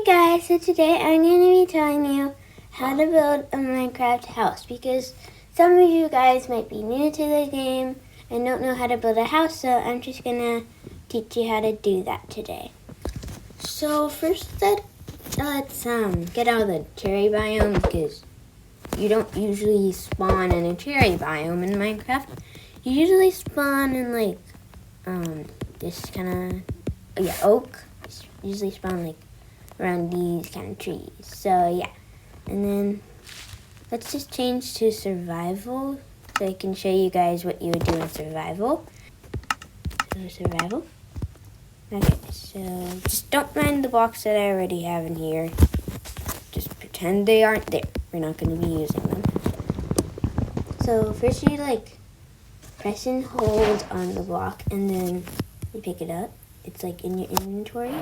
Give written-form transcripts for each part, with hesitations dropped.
guys, so today I'm going to be telling you how to build a Minecraft house because some of you guys might be new to the game and don't know how to build a house, so I'm just going to teach you how to do that today. So first let's get out of the cherry biome because you don't usually spawn in a cherry biome in Minecraft. You usually spawn in like this kind of oak. Usually spawn like around these kind of trees. So yeah, and then let's just change to survival so I can show you guys what you would do in survival. So survival. Okay, so just don't mind the blocks that I already have in here. Just pretend they aren't there. We're not going to be using them. So first you press and hold on the block and then you pick it up. It's like in your inventory.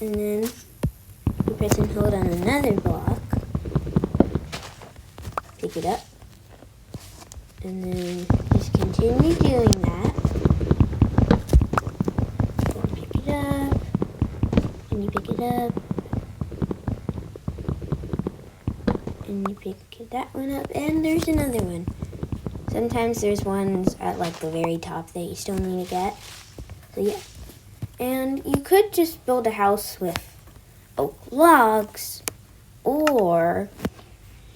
And then you press and hold on another block. Pick it up. And then just continue doing that. Then pick it up. And you pick it up. And you pick that one up. And there's another one. Sometimes there's ones at like the very top that you still need to get. So yeah. And you could just build a house with oak logs, or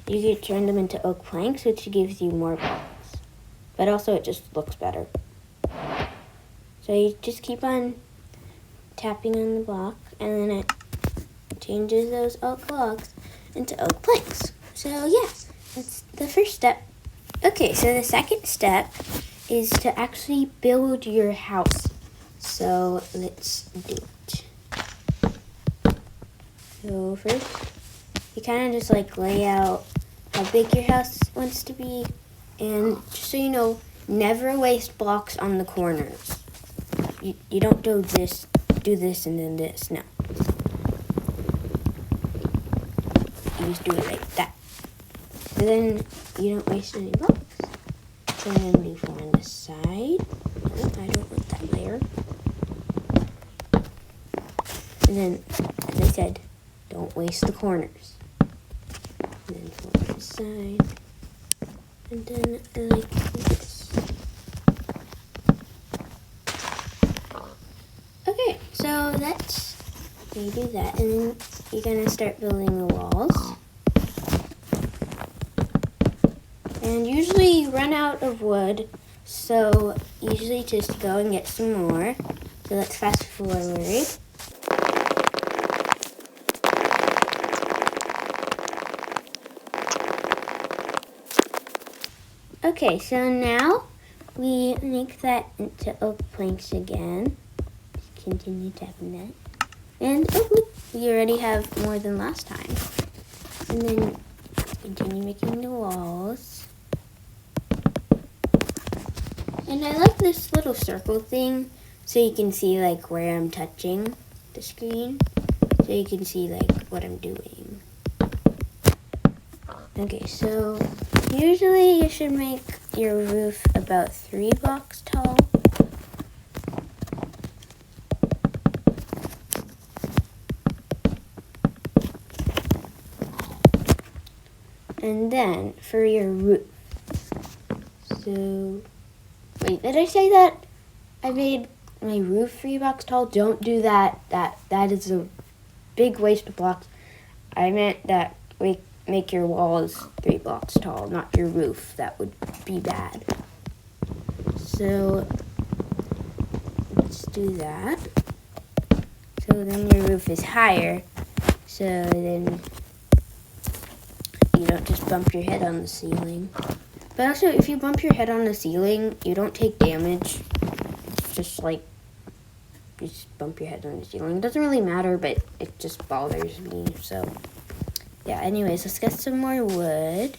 you could turn them into oak planks, which gives you more blocks. But also it just looks better. So you just keep on tapping on the block, and then it changes those oak logs into oak planks. So yeah, that's the first step. Okay, so the second step is to actually build your house. So let's do it. So first, you kind of just lay out how big your house wants to be. And just so you know, never waste blocks on the corners. You don't do this, and then this, no. You just do it like that. And then you don't waste any blocks. So then we find the side. I don't want that layer. And then, as I said, don't waste the corners. And then for the side. And then like this. Okay, so that's, you do that. And then you're going to start building the walls. And usually you run out of wood, so usually just go and get some more. So let's fast forward. Okay, so now we make that into oak planks again. Just continue tapping that. And you already have more than last time. And then continue making the walls. And I like this little circle thing so you can see where I'm touching the screen. So you can see what I'm doing. Okay, so usually you should make your roof about 3 blocks tall. And then for your roof. So, wait, did I say that I made my roof 3 blocks tall? Don't do that. That is a big waste of blocks. I meant that make your walls 3 blocks tall, not your roof. That would be bad. So let's do that. So then your roof is higher. So then you don't just bump your head on the ceiling. But also, if you bump your head on the ceiling, you don't take damage. It's just you just bump your head on the ceiling. It doesn't really matter, but it just bothers me, so yeah, anyways, let's get some more wood.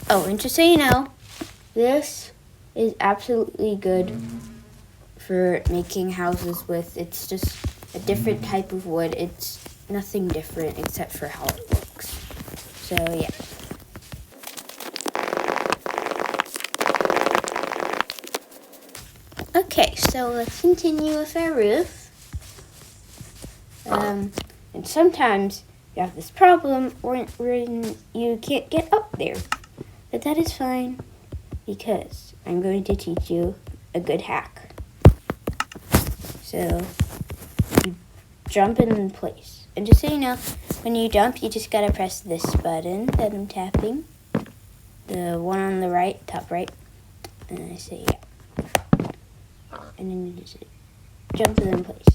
Oh, and just so you know, this is absolutely good for making houses with. It's just a different type of wood. It's nothing different except for how it looks. So, yeah. Okay, so let's continue with our roof. And sometimes you have this problem where you can't get up there. But that is fine, because I'm going to teach you a good hack. So, you jump in place. And just so you know, when you jump, you just gotta press this button that I'm tapping. The one on the right, top right. And I say yeah. And then you just jump in place.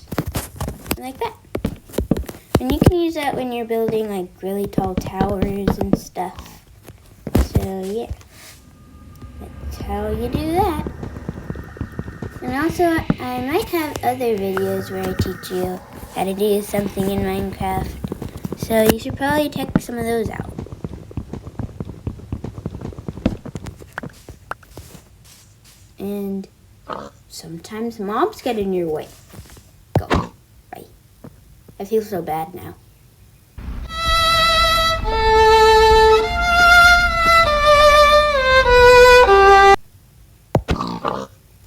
Like that. And you can use that when you're building like really tall towers and stuff. So yeah, that's how you do that. And also, I might have other videos where I teach you how to do something in Minecraft. So you should probably check some of those out. And sometimes mobs get in your way. Go. Right. I feel so bad now.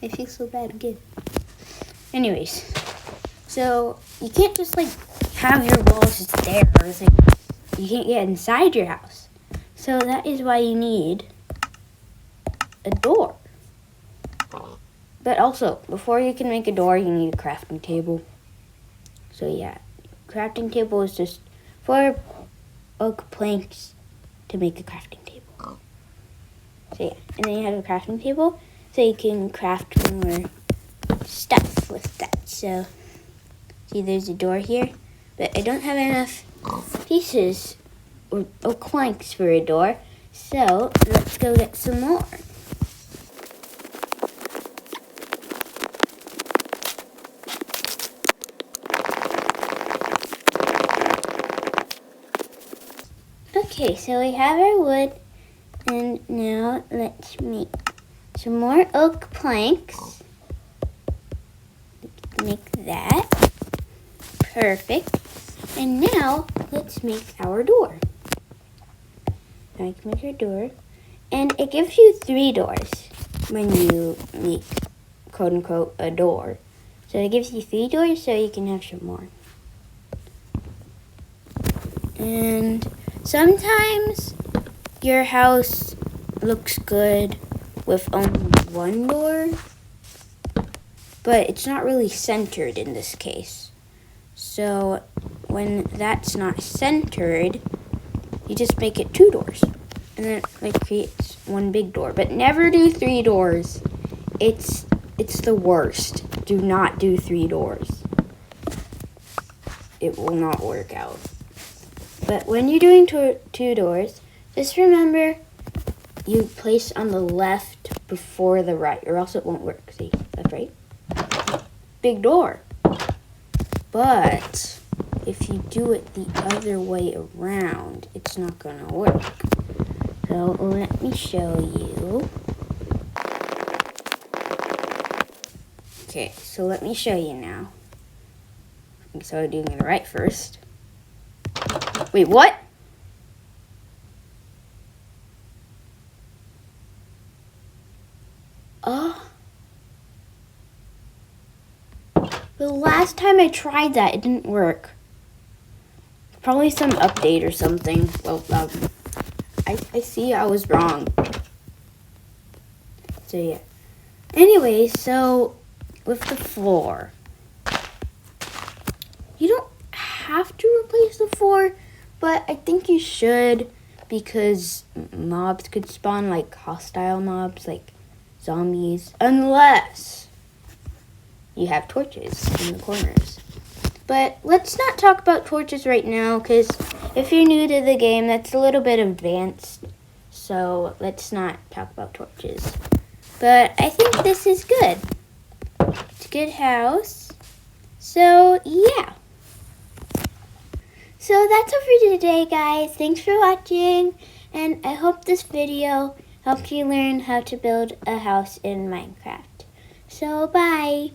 I feel so bad again. Anyways, so you can't just like have your walls just there. It's like you can't get inside your house. So that is why you need a door. But also, before you can make a door, you need a crafting table. So yeah, crafting table is just 4 oak planks to make a crafting table. So yeah, and then you have a crafting table, so you can craft more stuff with that. So, see there's a door here, but I don't have enough pieces or oak planks for a door, so let's go get some more. Okay, so we have our wood, and now let's make some more oak planks. Make that. Perfect. And now, let's make our door. Now I can make our door. And it gives you 3 doors when you make, quote unquote, a door. So it gives you 3 doors so you can have some more. And sometimes your house looks good with only 1 door, but it's not really centered in this case. So when that's not centered, you just make it 2 doors, and then it creates 1 big door. But never do 3 doors. It's the worst. Do not do 3 doors. It will not work out. But when you're doing 2 doors, just remember you place on the left before the right, or else it won't work. See, left, right. Big door. But if you do it the other way around, it's not gonna work. So let me show you. Okay, so let me show you now. So I'm doing it right first. Wait, what? Oh. The last time I tried that, it didn't work. Probably some update or something. Well, I see I was wrong. So yeah. Anyway, so with the floor, you don't have to replace the floor, but I think you should, because mobs could spawn, like hostile mobs, like zombies, unless you have torches in the corners. But let's not talk about torches right now, because if you're new to the game, that's a little bit advanced. So let's not talk about torches. But I think this is good. It's a good house. So yeah. So that's all for today, guys. Thanks for watching. And I hope this video helped you learn how to build a house in Minecraft. So bye.